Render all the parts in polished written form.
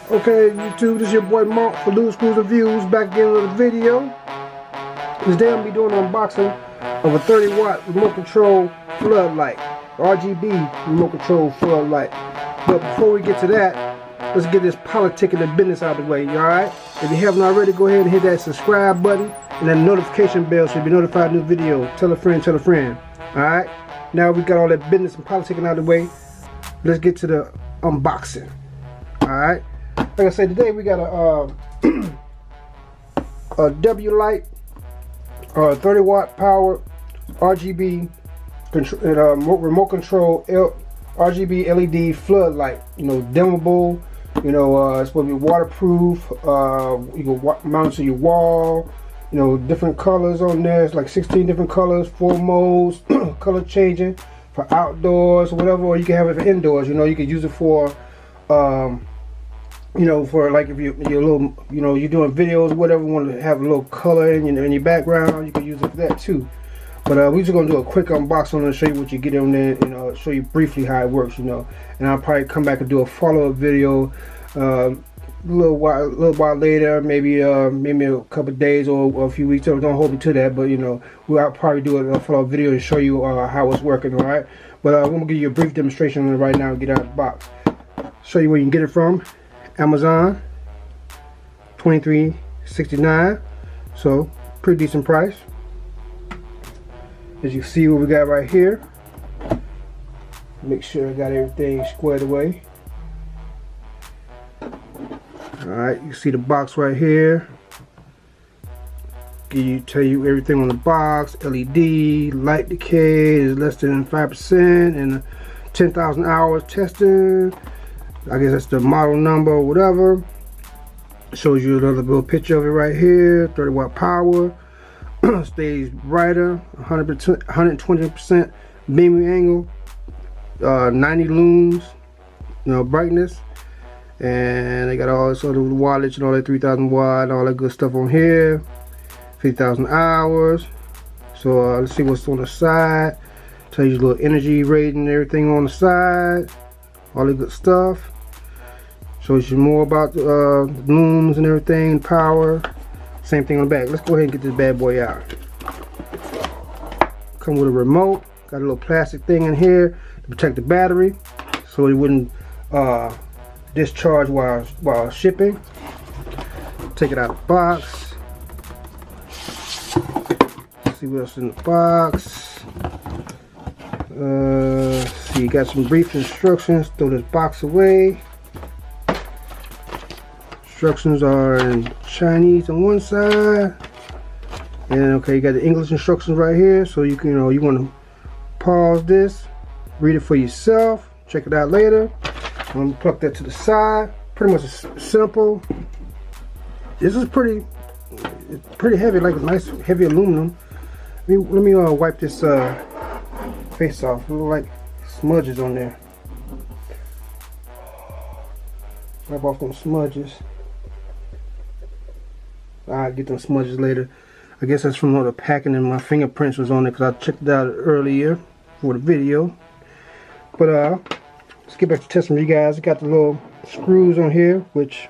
Okay, YouTube, this is your boy Mark for Loose Screws Reviews, back again with a video. Today I'm going to be doing an unboxing of a 30-watt remote control floodlight, RGB remote control floodlight. But before we get to that, let's get this politicking and business out of the way, alright? If you haven't already, go ahead and hit that subscribe button and that notification bell so you'll be notified of new video. Tell a friend, alright? Now we got all that business and politicking out of the way, let's get to the unboxing, alright? Like I said, today we got a W light, 30-watt power RGB remote control RGB LED floodlight. You know, dimmable. You know, it's supposed to be waterproof. You can mount it to your wall. You know, different colors on there. It's like 16 different colors, 4 modes, color changing for outdoors or whatever. Or you can have it for indoors. You know, you can use it for you know, for like if you're a little, you know, you're doing videos, whatever, want to have a little color in your background, you can use it for that too. But we're just gonna do a quick unboxing and show you what you get on there, you know, show you briefly how it works, you know. And I'll probably come back and do a follow-up video a little while later, maybe a couple of days or a few weeks. So don't hold me to that, but you know, I'll probably do a follow-up video and show you how it's working, all right? But I'm gonna give you a brief demonstration on it right now and get out of the box. Show you where you can get it from. Amazon, $23.69, so pretty decent price. As you see what we got right here, make sure I got everything squared away. Alright, you see the box right here. Tell you everything on the box. LED, light decay is less than 5%, and 10,000 hours testing. I guess that's the model number or whatever. Shows you another little picture of it right here. 30-watt power. Stays brighter. 120% beaming angle. 90 lums. You know, brightness. And they got all this other wattage and all that 3,000 watt and all that good stuff on here. 50,000 hours. So let's see what's on the side. Tell you a little energy rating and everything on the side. All the good stuff. Shows you more about the looms and everything, power. Same thing on the back. Let's go ahead and get this bad boy out. Come with a remote. Got a little plastic thing in here to protect the battery, so it wouldn't discharge while shipping. Take it out of the box. Let's see what else is in the box. See, you got some brief instructions. Throw this box away. Instructions are in Chinese on one side, and okay, you got the English instructions right here, so you can, you know, you want to pause this, read it for yourself, check it out later. I'm gonna plug that to the side. Pretty much simple. This is pretty heavy, like a nice heavy aluminum. Let me wipe this face off. It look like smudges on there. Wipe off them smudges. I'll get them smudges later. I guess that's from all the packing, and my fingerprints was on it because I checked it out earlier for the video. But let's get back to testing for you guys. I got the little screws on here, which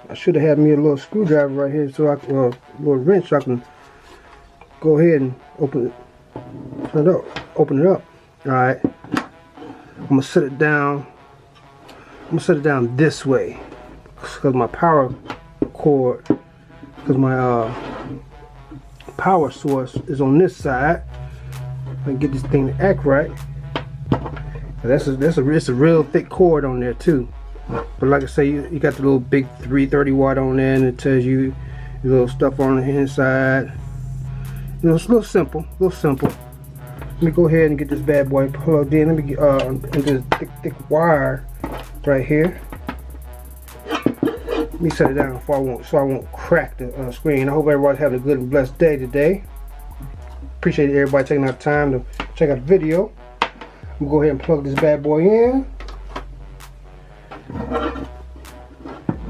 I should have had me a little screwdriver right here, so I can, a little wrench, so I can go ahead and open it up. All right. I'm gonna set it down. I'm gonna set it down this way because my power cord. Because my power source is on this side. I can get this thing to act right. It's a real thick cord on there too. But like I say, you got the little big 330 watt on there, and it tells you your little stuff on the inside. You know, it's a little simple. Let me go ahead and get this bad boy plugged in. Let me get into this thick wire right here. Let me set it down so I won't crack the screen. I hope everybody's having a good and blessed day today. Appreciate everybody taking out time to check out the video. I'm gonna go ahead and plug this bad boy in,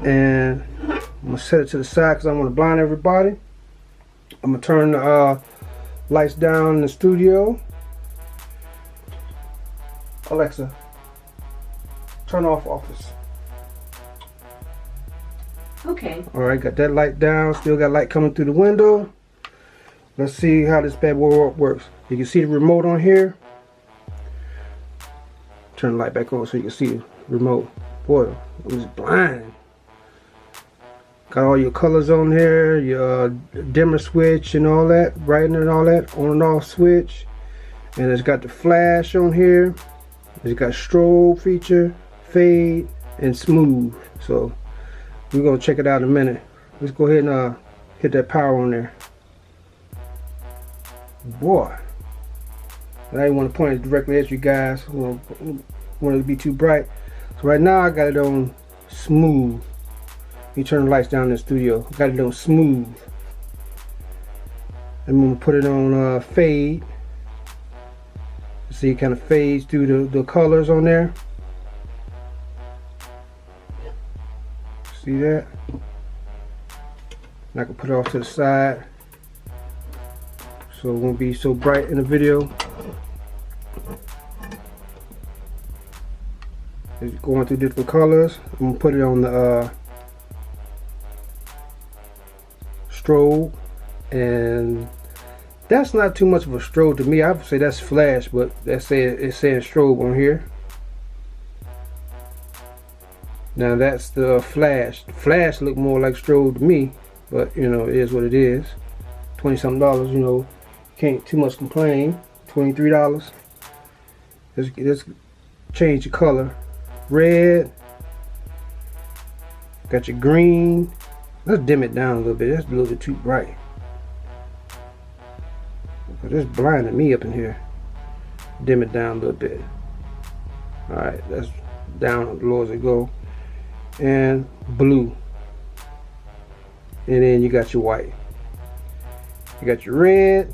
and I'm gonna set it to the side because I want to blind everybody. I'm gonna turn the lights down in the studio. Alexa, turn off office. Okay. Alright, got that light down. Still got light coming through the window. Let's see how this bad boy works. You can see the remote on here. Turn the light back on so you can see the remote. Boy, it was blind. Got all your colors on here, your dimmer switch and all that, brightening and all that, on and off switch. And it's got the flash on here. It's got strobe feature, fade, and smooth. So we're gonna check it out in a minute. Let's go ahead and hit that power on there. Boy, I didn't want to point it directly at you guys. I don't want it to be too bright. So right now I got it on smooth. You turn the lights down in the studio. Got it on smooth. I'm gonna put it on fade. See, it kind of fades through the colors on there. See that? And I can put it off to the side so it won't be so bright in the video. It's going through different colors. I'm gonna put it on the strobe, and that's not too much of a strobe to me. I would say that's flash, but it's saying strobe on here. Now that's the flash. The flash look more like strobe to me, but you know, it is what it is. $20-something, you know, can't too much complain. $23. Let's change the color. Red. Got your green. Let's dim it down a little bit. That's a little bit too bright. It's blinding me up in here. Dim it down a little bit. Alright, that's down as low as it go. And blue. And then you got your white. You got your red,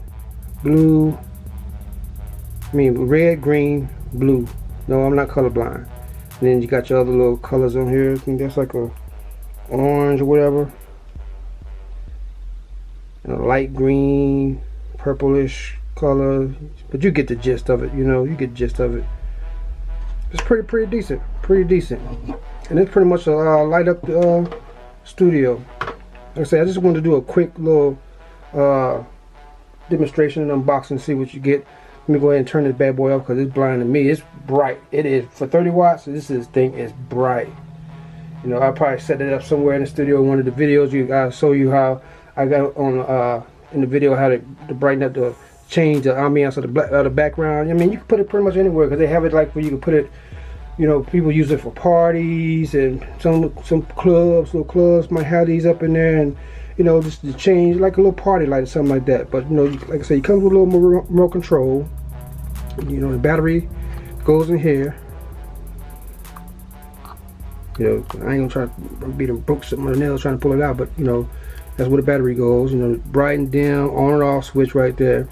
blue. I mean red, green, blue. No, I'm not colorblind. And then you got your other little colors on here. I think that's like a orange or whatever. And a light green, purplish color, but you get the gist of it. You know, you get the gist of it. It's pretty decent, and it's pretty much light up the studio. Like I said, I just wanted to do a quick little demonstration and unboxing, see what you get. Let me go ahead and turn this bad boy off because it's blinding me. It's bright. It is for 30 watts. This thing is bright. You know, I probably set it up somewhere in the studio in one of the videos. You guys show you how I got on in the video how to brighten up, the change the ambiance of the background. I mean, you can put it pretty much anywhere because they have it like where you can put it. You know, people use it for parties, and some clubs, little clubs might have these up in there, and you know, just to change like a little party light or something like that. But you know, like I said, it comes with a little more remote control. You know, the battery goes in here. You know, I ain't gonna try to beat them broke something on the nails trying to pull it out, but you know, that's where the battery goes. You know, bright and dim, on and off switch right there.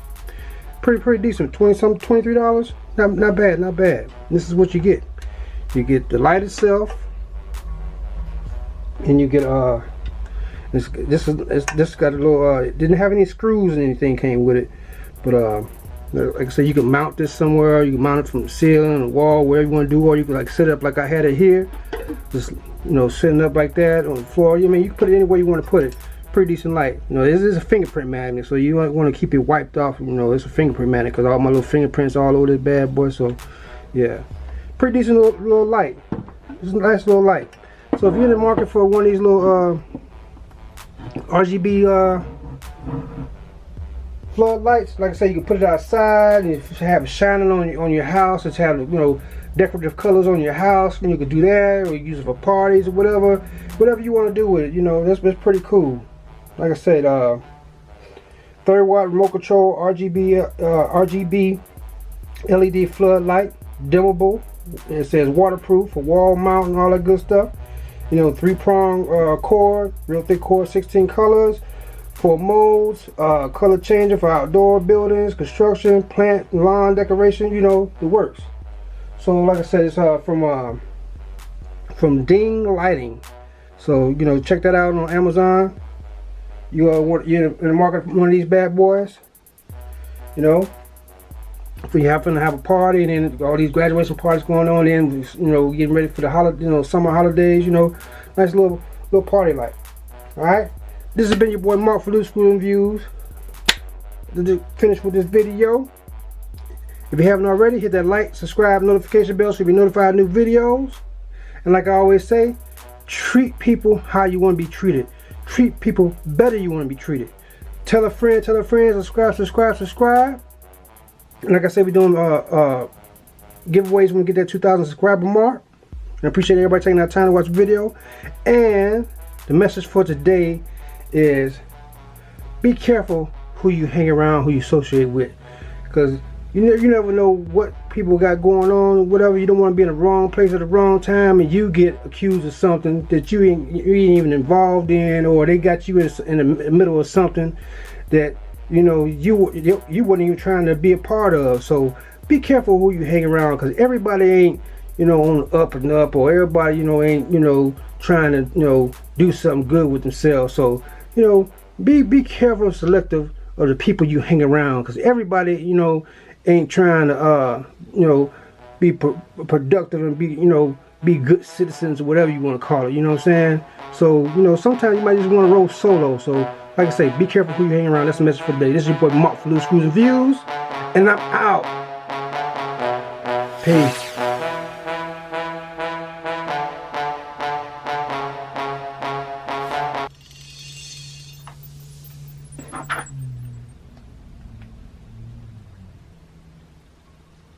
Pretty decent. $23. Not bad. This is what you get. You get the light itself, and you get this got a little it didn't have any screws and anything came with it, but like I said, you can mount this somewhere. You can mount it from the ceiling, the wall, wherever you want to do, or you can like set it up like I had it here, just you know, setting up like that on the floor. I mean, you can put it anywhere you want to put it. Pretty decent light. You know, this is a fingerprint magnet, so you want to keep it wiped off. You know, it's a fingerprint magnet because all my little fingerprints all over this bad boy. So yeah, pretty decent little light. It's a nice little light. So if you're in the market for one of these little RGB floodlights, like I say, you can put it outside and have it shining on your house. It's have, you know, decorative colors on your house, and you can do that, or you use it for parties or whatever you want to do with it. You know, that's pretty cool. Like I said, 30 watt remote control RGB LED floodlight, dimmable. It says waterproof for wall mount and all that good stuff. You know, 3-prong cord, real thick cord, 16 colors, 4 modes, color changer for outdoor buildings, construction, plant, lawn decoration. You know, it works. So like I said, it's from Ding Lighting. So you know, check that out on Amazon. You're in the market for one of these bad boys. You know, if you happen to have a party and then all these graduation parties going on, and you know, getting ready for the holiday, you know, summer holidays. You know, nice little party light. Alright, this has been your boy Mark for Loose Screws and Views. To finish with this video, if you haven't already, hit that like, subscribe, notification bell so you'll be notified of new videos. And like I always say, treat people how you want to be treated. Treat people better you want to be treated. Tell a friend, subscribe. And like I said, we're doing giveaways when we get that 2,000 subscriber mark. And I appreciate everybody taking that time to watch the video. And the message for today is be careful who you hang around, who you associate with, because you never know what people got going on, whatever. You don't want to be in the wrong place at the wrong time and you get accused of something that you ain't even involved in, or they got you in the middle of something that you wasn't even trying to be a part of. So be careful who you hang around, because everybody ain't on the up and up, or everybody ain't trying to do something good with themselves. So be careful and selective of the people you hang around, because everybody ain't trying to be productive and be good citizens, or whatever you want to call it. You know what I'm saying? So sometimes you might just want to roll solo. So like I say, be careful who you hang around. That's the message for today. This is your boy Mark for Loose Screws and Views, and I'm out. Peace.